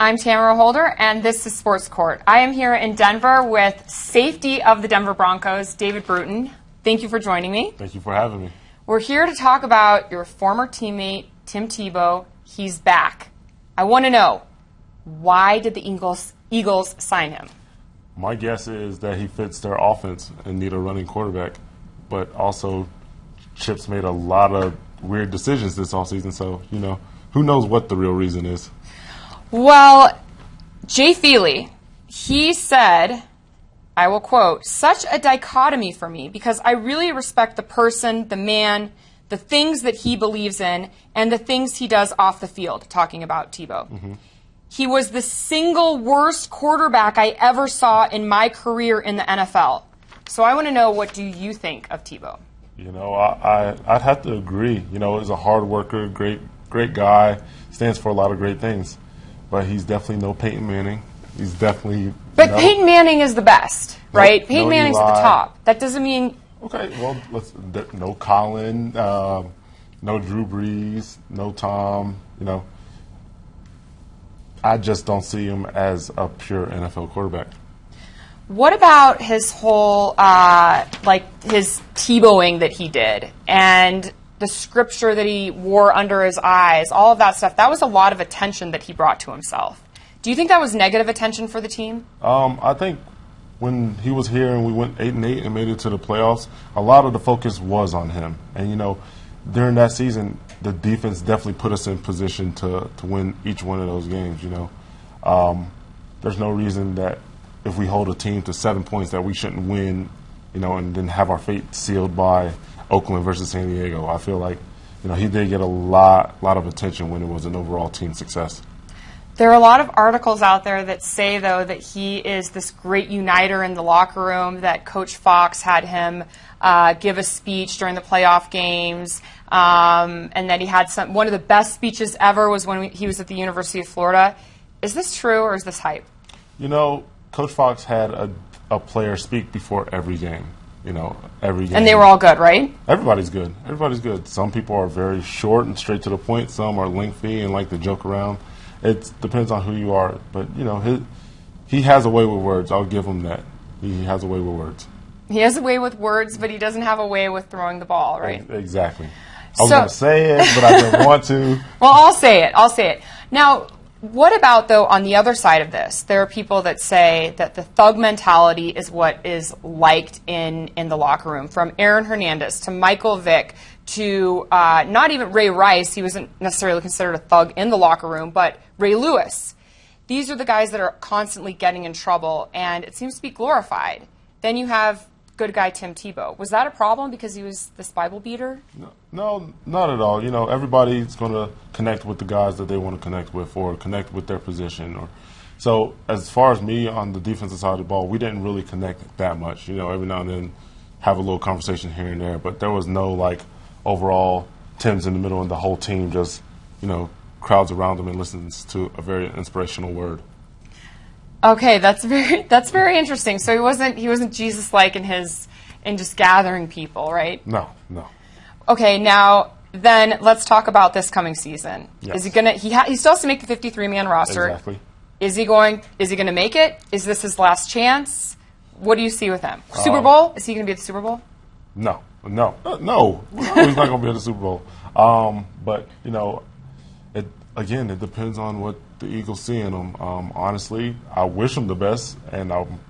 I'm Tamara Holder, and this is Sports Court. I am here in Denver with safety of the Denver Broncos, David Bruton. Thank you for joining me. Thank you for having me. We're here to talk about your former teammate, Tim Tebow. He's back. I want to know, why did the Eagles sign him? My guess is that he fits their offense and need a running quarterback, but also Chip's made a lot of weird decisions this offseason, so, who knows what the real reason is. Well, Jay Feely, he said, I will quote, "Such a dichotomy for me because I really respect the person, the man, the things that he believes in, and the things he does off the field," talking about Tebow. Mm-hmm. He was the single worst quarterback I ever saw in my career in the NFL. So I want to know, what do you think of Tebow? I'd have to agree. He's a hard worker, great guy, stands for a lot of great things. But he's definitely no Peyton Manning. He's definitely... But Peyton Manning is the best, right? Peyton Manning's at the top. That doesn't mean... Okay, well, no Colin, no Drew Brees, no Tom, I just don't see him as a pure NFL quarterback. What about his whole, his Tebowing that he did and the scripture that he wore under his eyes, all of that stuff? That was a lot of attention that he brought to himself. Do you think that was negative attention for the team? I think when he was here and we went 8-8 and made it to the playoffs, a lot of the focus was on him. And, during that season, the defense definitely put us in position to win each one of those games, There's no reason that if we hold a team to 7 points that we shouldn't win, and then have our fate sealed by Oakland versus San Diego. I feel like, he did get a lot of attention when it was an overall team success. There are a lot of articles out there that say, though, that he is this great uniter in the locker room, that Coach Fox had him give a speech during the playoff games, and that he had one of the best speeches ever was when he was at the University of Florida. Is this true or is this hype? Coach Fox had a player speak before every game. Every game. And they were all good, right? Everybody's good. Everybody's good. Some people are very short and straight to the point. Some are lengthy and like to joke around. It depends on who you are. But, he has a way with words. I'll give him that. He has a way with words. He has a way with words, but he doesn't have a way with throwing the ball, right? Exactly. I was going to say it, but I didn't want to. Well, I'll say it. Now, what about, though, on the other side of this? There are people that say that the thug mentality is what is liked in the locker room, from Aaron Hernandez to Michael Vick to not even Ray Rice. He wasn't necessarily considered a thug in the locker room, but Ray Lewis. These are the guys that are constantly getting in trouble, and it seems to be glorified. Then you have good guy Tim Tebow. Was that a problem because he was this Bible beater? No, not at all. Everybody's going to connect with the guys that they want to connect with or connect with their position. So as far as me on the defensive side of the ball, we didn't really connect that much. Every now and then have a little conversation here and there, but there was no, overall Tim's in the middle and the whole team just, crowds around him and listens to a very inspirational word. Okay, that's very interesting. So he wasn't Jesus-like in just gathering people, right? No. Okay, now then let's talk about this coming season. Yes. Is he gonna? He still has to make the 53-man roster. Exactly. Is he going to make it? Is this his last chance? What do you see with him? Super Bowl? Is he going to be at the Super Bowl? No. He's not going to be at the Super Bowl. But it depends on what the Eagles see in him. Honestly, I wish him the best, and I'm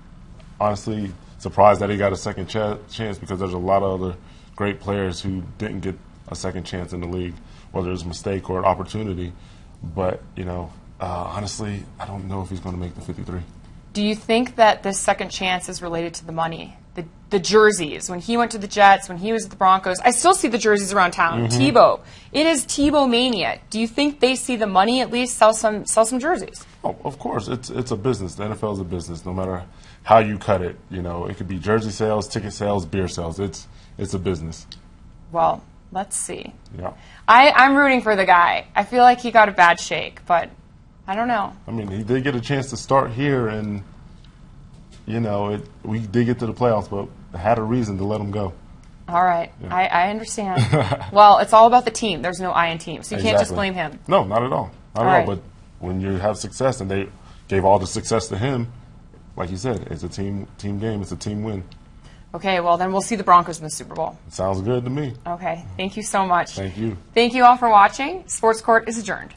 honestly surprised that he got a second chance because there's a lot of other great players who didn't get a second chance in the league, whether it's a mistake or an opportunity. But, honestly, I don't know if he's going to make the 53. Do you think that this second chance is related to the money? The jerseys. When he went to the Jets, when he was at the Broncos, I still see the jerseys around town. Mm-hmm. Tebow. It is Tebow mania. Do you think they see the money at least sell some jerseys? Oh, of course. It's a business. The NFL is a business, no matter how you cut it. It could be jersey sales, ticket sales, beer sales. It's a business. Well, let's see. Yeah. I'm rooting for the guy. I feel like he got a bad shake, but I don't know. I mean, he did get a chance to start here, and we did get to the playoffs, but had a reason to let him go. All right. Yeah. I understand. Well, it's all about the team. There's no I in team, so you can't just blame him. No, not at all. Not at all. But when you have success, and they gave all the success to him, like you said, it's a team game. It's a team win. Okay, well, then we'll see the Broncos in the Super Bowl. Sounds good to me. Okay, thank you so much. Thank you. Thank you all for watching. Sports Court is adjourned.